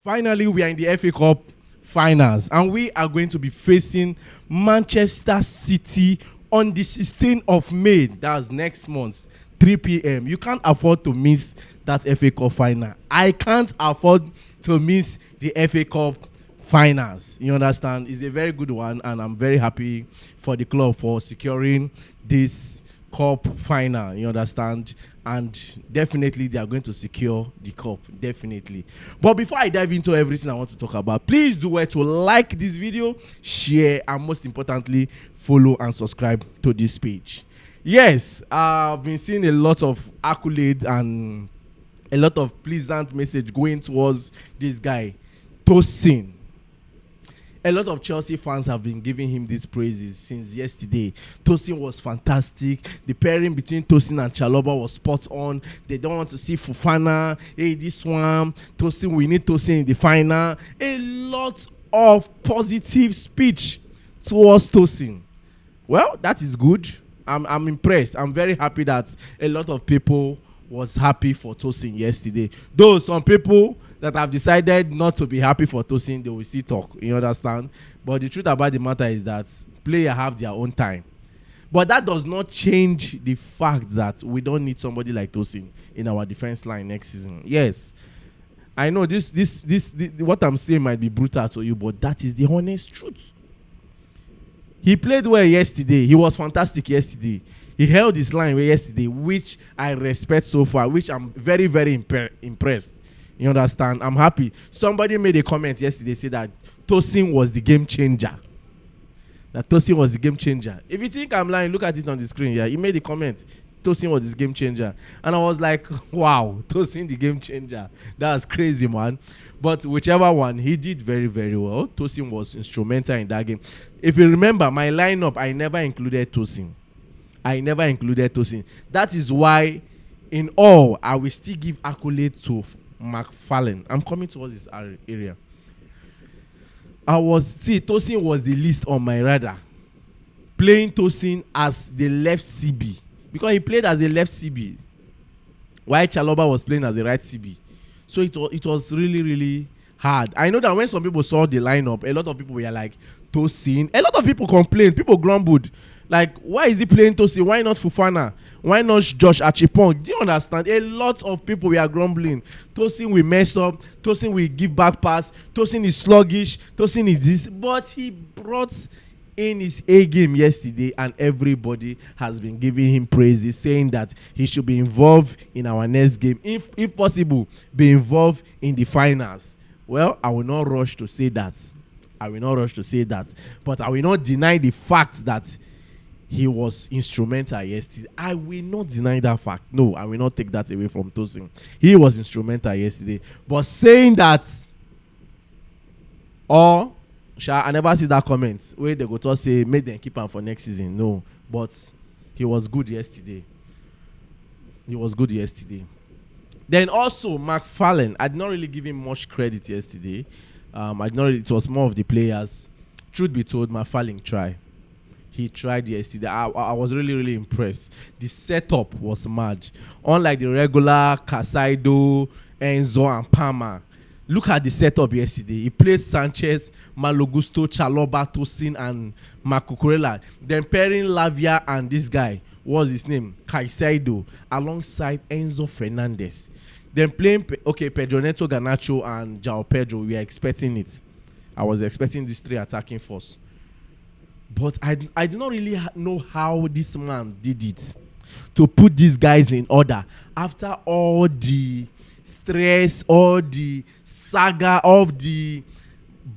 Finally, we are in the FA Cup finals, and we are going to be facing Manchester City on the 16th of May. That's next month, 3 p.m. You can't afford to miss that FA Cup final. I can't afford to miss the FA Cup finals. You understand? It's a very good one, and I'm very happy for the club for securing this cup final. You understand? And definitely they are going to secure the cup, definitely. But before I dive into everything I want to talk about, please do well to like this video, share, and most importantly, follow and subscribe to this page. Yes, I've been seeing a lot of accolades and a lot of pleasant message going towards this guy, Tosin. A lot of Chelsea fans have been giving him these praises since yesterday. Tosin was fantastic. The pairing between Tosin and Chalobah was spot on. They don't want to see Fofana. Hey, this one, Tosin, we need Tosin in the final. A lot of positive speech towards Tosin. Well, that is good. I'm impressed. I'm very happy that a lot of people was happy for Tosin yesterday. Though some people that have decided not to be happy for Tosin, they will still talk. You understand? But the truth about the matter is that players have their own time. But that does not change the fact that we don't need somebody like Tosin in our defense line next season. Yes, I know this what I'm saying might be brutal to you, but that is the honest truth. He played well yesterday. He was fantastic yesterday. He held his line well yesterday, which I respect so far, which I'm very, very impressed. You understand? I'm happy. Somebody made a comment yesterday, say that Tosin was the game changer. That Tosin was the game changer. If you think I'm lying, look at it on the screen. Yeah, he made a comment. Tosin was his game changer. And I was like, wow, Tosin the game changer. That's crazy, man. But whichever one, he did very, very well. Tosin was instrumental in that game. If you remember, my lineup, I never included Tosin. That is why, in all, I will still give accolade to McFarlane. I'm coming towards this area. Tosin was the least on my radar. Playing Tosin as the left CB. Because he played as a left CB. While Chalobah was playing as a right CB. So it was really, really hard. I know that when some people saw the lineup, a lot of people were like, Tosin. A lot of people complained. People grumbled. Like, why is he playing Tosin? Why not Fofana? Why not Josh Achipong? Do you understand? A lot of people were grumbling. Tosin will mess up. Tosin will give back pass. Tosin is sluggish. Tosin is this. But he brought in his A game yesterday, and everybody has been giving him praises, saying that he should be involved in our next game. If possible, be involved in the finals. Well, I will not rush to say that. But I will not deny the fact that he was instrumental yesterday. I will not deny that fact. No, I will not take that away from Tosin. He was instrumental yesterday. But saying that, I never see that comment where they go to say, make them keep him for next season. No, but he was good yesterday. Then also, McFarlane, I did not really give him much credit yesterday. It was more of the players. Truth be told, McFarlane tried. He tried yesterday. I was really, really impressed. The setup was mad. Unlike the regular Casado, Enzo, and Palmer. Look at the setup yesterday. He played Sanchez, Malogusto, Chalobah, Tosin, and Makukurela. Then pairing Lavia and this guy, what's his name? Caicedo, alongside Enzo Fernandez. Then playing, Pedro Neto, Garnacho, and João Pedro. We are expecting it. I was expecting these three attacking force. But I do not really know how this man did it to put these guys in order after all the stress, all the saga of the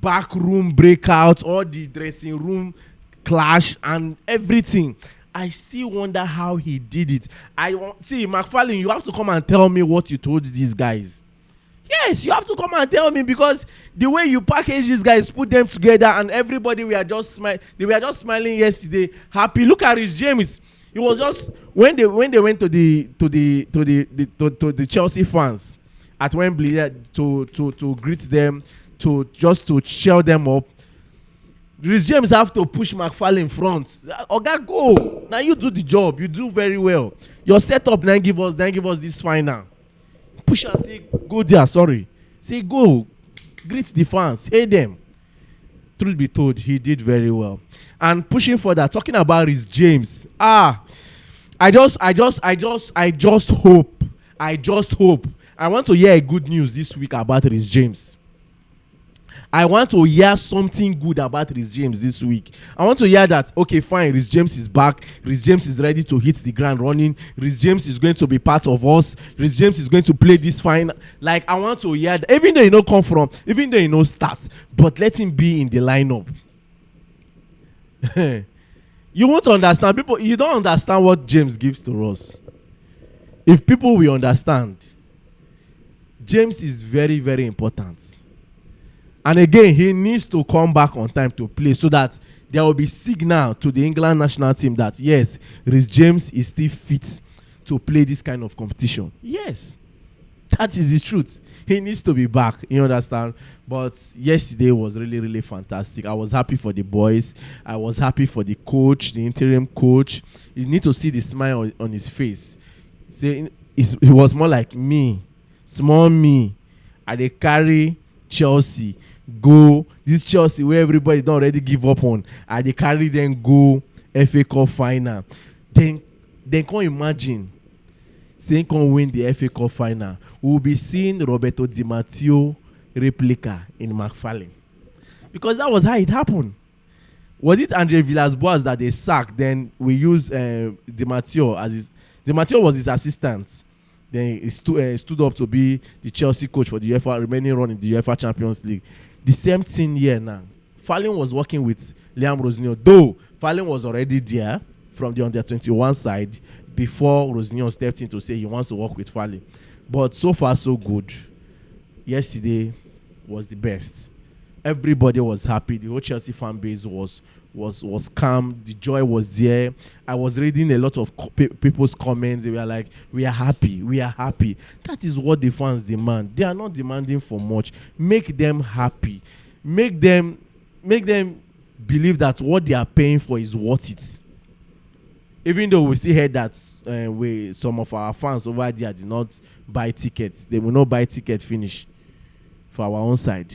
backroom breakout, all the dressing room clash and everything. I still wonder how he did it. McFarlane, you have to come and tell me what you told these guys. Yes, you have to come and tell me, because the way you package these guys, put them together, and everybody they were just smiling yesterday, happy. Look at Reece James. It was just when they went to the Chelsea fans at Wembley to greet them, to cheer them up. Reece James have to push McFarlane in front. Oga, go. Now you do the job. You do very well. Your setup now give us this final. Push and say, go there, sorry. Say, go. greet the fans, hey them. Truth be told, he did very well. And pushing further, talking about Reece James. I just hope. I want to hear a good news this week about Reece James. I want to hear something good about Reece James this week. I want to hear that, okay, fine, Reece James is back. Reece James is ready to hit the ground running. Reece James is going to be part of us. Reece James is going to play this fine. Like, I want to hear that. Even though you know come from, even though you know start, but let him be in the lineup. You won't understand. People, you don't understand what James gives to us. If people will understand, James is very, very important. And again, he needs to come back on time to play so that there will be signal to the England national team that, yes, Reece James is still fit to play this kind of competition. Yes, that is the truth. He needs to be back, you understand? But yesterday was really, really fantastic. I was happy for the boys. I was happy for the coach, the interim coach. You need to see the smile on his face. Saying it was more like me, small me. I dey carry Chelsea go, this Chelsea where everybody don't already give up on, and they carry them go FA Cup final. Then can't imagine saying can win the FA Cup final. We'll be seeing Roberto Di Matteo replica in McFarlane, because that was how it happened. Was it Andre Villas-Boas that they sacked? Then we use Di Matteo as his. Di Matteo was his assistant. Then he stood up to be the Chelsea coach for the UEFA remaining run in the UEFA Champions League. The same thing here now. Farlane was working with Liam Rosinho, though Farlane was already there from the under-21 side before Rosinho stepped in to say he wants to work with Farlane. But so far, so good. Yesterday was the best. Everybody was happy. The whole Chelsea fan base was calm. The joy was there. I was reading a lot of people's comments. They were like, we are happy. We are happy. That is what the fans demand. They are not demanding for much. Make them happy. Make them believe that what they are paying for is worth it. Even though we still heard that some of our fans over there did not buy tickets. They will not buy ticket finish for our own side.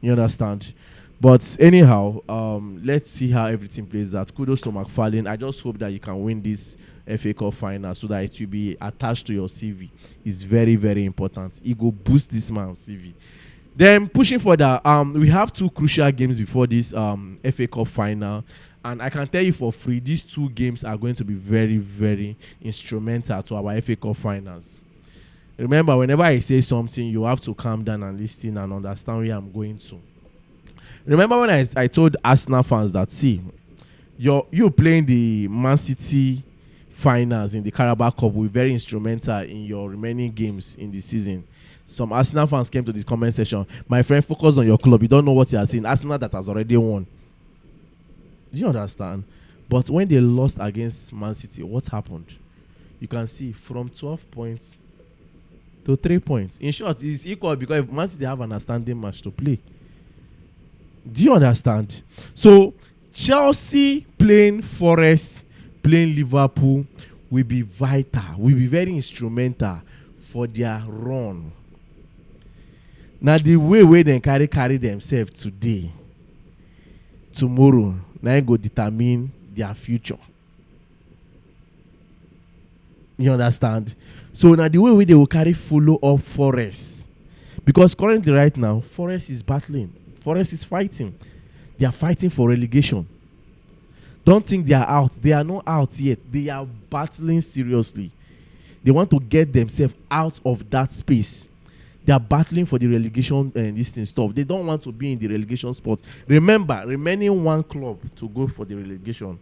You understand? But anyhow, let's see how everything plays out. Kudos to McFarlane. I just hope that you can win this FA Cup final so that it will be attached to your CV. It's very, very important. It will boost this man's CV. Then pushing further, we have two crucial games before this FA Cup final. And I can tell you for free, these two games are going to be very, very instrumental to our FA Cup finals. Remember, whenever I say something, you have to calm down and listen and understand where I'm going to. Remember when I told Arsenal fans that, see, you playing the Man City finals in the Carabao Cup will be very instrumental in your remaining games in the season. Some Arsenal fans came to the comment section. My friend, focus on your club. You don't know what you are saying. Arsenal that has already won. Do you understand? But when they lost against Man City, what happened? You can see from 12 points to 3 points. In short, it's equal because Man City have an outstanding match to play. Do you understand? So, Chelsea playing Forest, playing Liverpool will be vital, will be very instrumental for their run. Now, the way they carry themselves today, tomorrow, now go determine their future. You understand? So now the way they will carry follow up Forest, because currently right now Forest is battling. Forest is fighting. They are fighting for relegation. Don't think they are out. They are not out yet. They are battling seriously. They want to get themselves out of that space. They are battling for the relegation and this thing stuff. They don't want to be in the relegation spot. Remember, remaining one club to go for the relegation.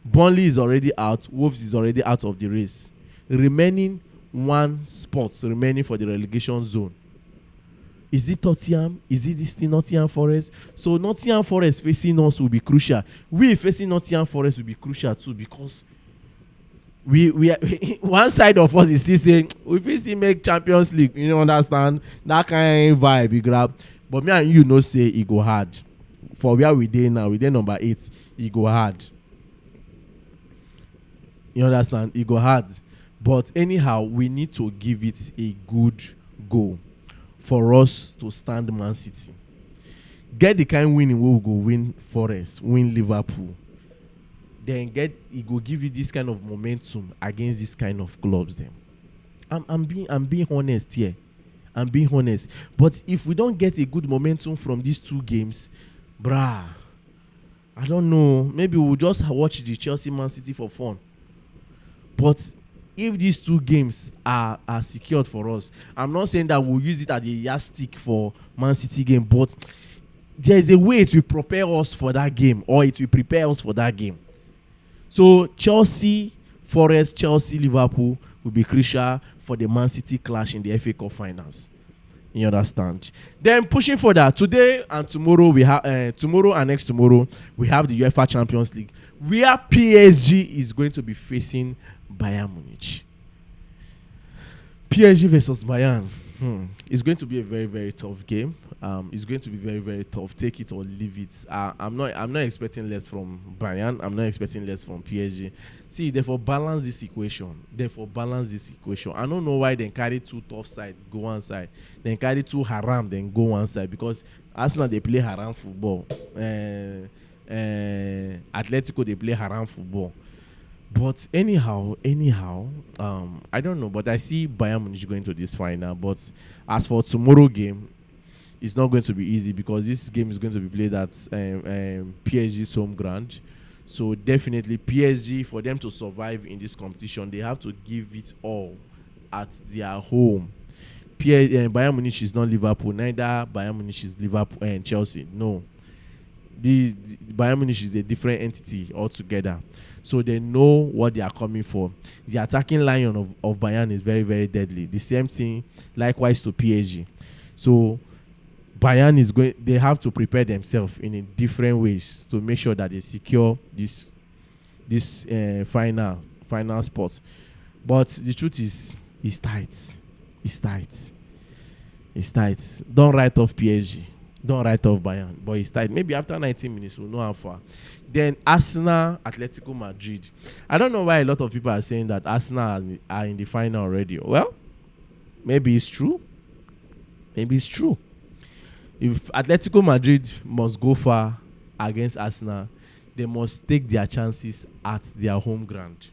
Burnley is already out. Wolves is already out of the race. Remaining one spot remaining for the relegation zone. Is it Tottenham? Is it this thing Nottingham Forest? So Nottingham Forest facing us will be crucial. We facing Nottingham Forest will be crucial too, because we are, one side of us is still saying we still make Champions League. You understand? That kind of vibe you grab. But me and you know say it go hard. For where we dey now, we dey number 8. It go hard. You understand? It go hard. But anyhow, we need to give it a good go. for us to stand Man City. Get the kind winning we will go win Forest, win Liverpool. Then it go give you this kind of momentum against this kind of clubs. Then I'm being honest here. I'm being honest. But if we don't get a good momentum from these two games, I don't know. Maybe we'll just watch the Chelsea Man City for fun. But if these two games are secured for us, I'm not saying that we'll use it as a yardstick for Man City game, but there is a way it will prepare us for that game, or it will prepare us for that game. So Chelsea, Forest, Chelsea, Liverpool will be crucial for the Man City clash in the FA Cup finals. You understand? Then pushing further, today and tomorrow we have tomorrow and next tomorrow we have the UEFA Champions League, where PSG is going to be facing Bayern Munich. PSG versus Bayern. It's going to be a very, very tough game. It's going to be very, very tough. Take it or leave it. I'm not expecting less from Bayern. I'm not expecting less from PSG. See, therefore balance this equation. I don't know why they carry two tough side, go one side. Then carry two haram, then go one side. Because Arsenal, they play haram football. Atletico, they play haram football. But anyhow, I don't know. But I see Bayern Munich going to this final. But as for tomorrow game, it's not going to be easy because this game is going to be played at PSG's home ground. So definitely PSG, for them to survive in this competition, they have to give it all at their home. Bayern Munich is not Liverpool. Neither Bayern Munich is Liverpool and Chelsea. No. The Bayern Munich is a different entity altogether. So they know what they are coming for. The attacking line of Bayern is very, very deadly. The same thing, likewise to PSG. So Bayern they have to prepare themselves in a different ways to make sure that they secure this final spot. But the truth is, it's tight. Don't write off PSG. Don't write off Bayern, but it's tight. Maybe after 19 minutes, we'll know how far. Then Arsenal, Atletico Madrid. I don't know why a lot of people are saying that Arsenal are in the final already. Well, maybe it's true. If Atletico Madrid must go far against Arsenal, they must take their chances at their home ground.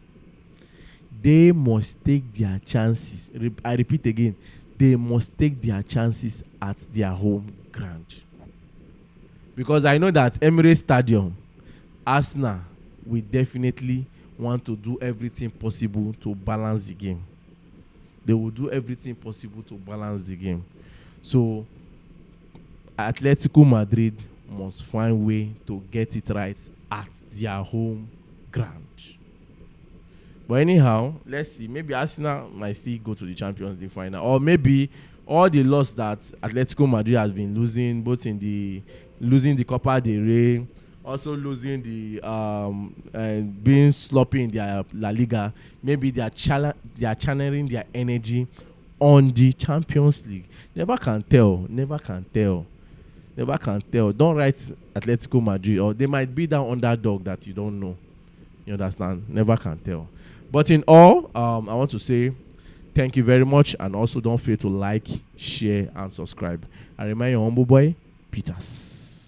They must take their chances. I repeat again. They must take their chances at their home ground. Because I know that Emirates Stadium, Arsenal will definitely want to do everything possible to balance the game. They will do everything possible to balance the game. So, Atletico Madrid must find a way to get it right at their home ground. But anyhow, let's see. Maybe Arsenal might still go to the Champions League final. Or maybe all the loss that Atletico Madrid has been losing, both in losing the Copa del Rey, also losing and being sloppy in their La Liga, maybe they are channeling their energy on the Champions League. Never can tell. Don't write Atletico Madrid, or they might be that underdog that you don't know. You understand? Never can tell. But in all, I want to say thank you very much, and also don't fail to like, share, and subscribe. I remind you, humble boy, Peters.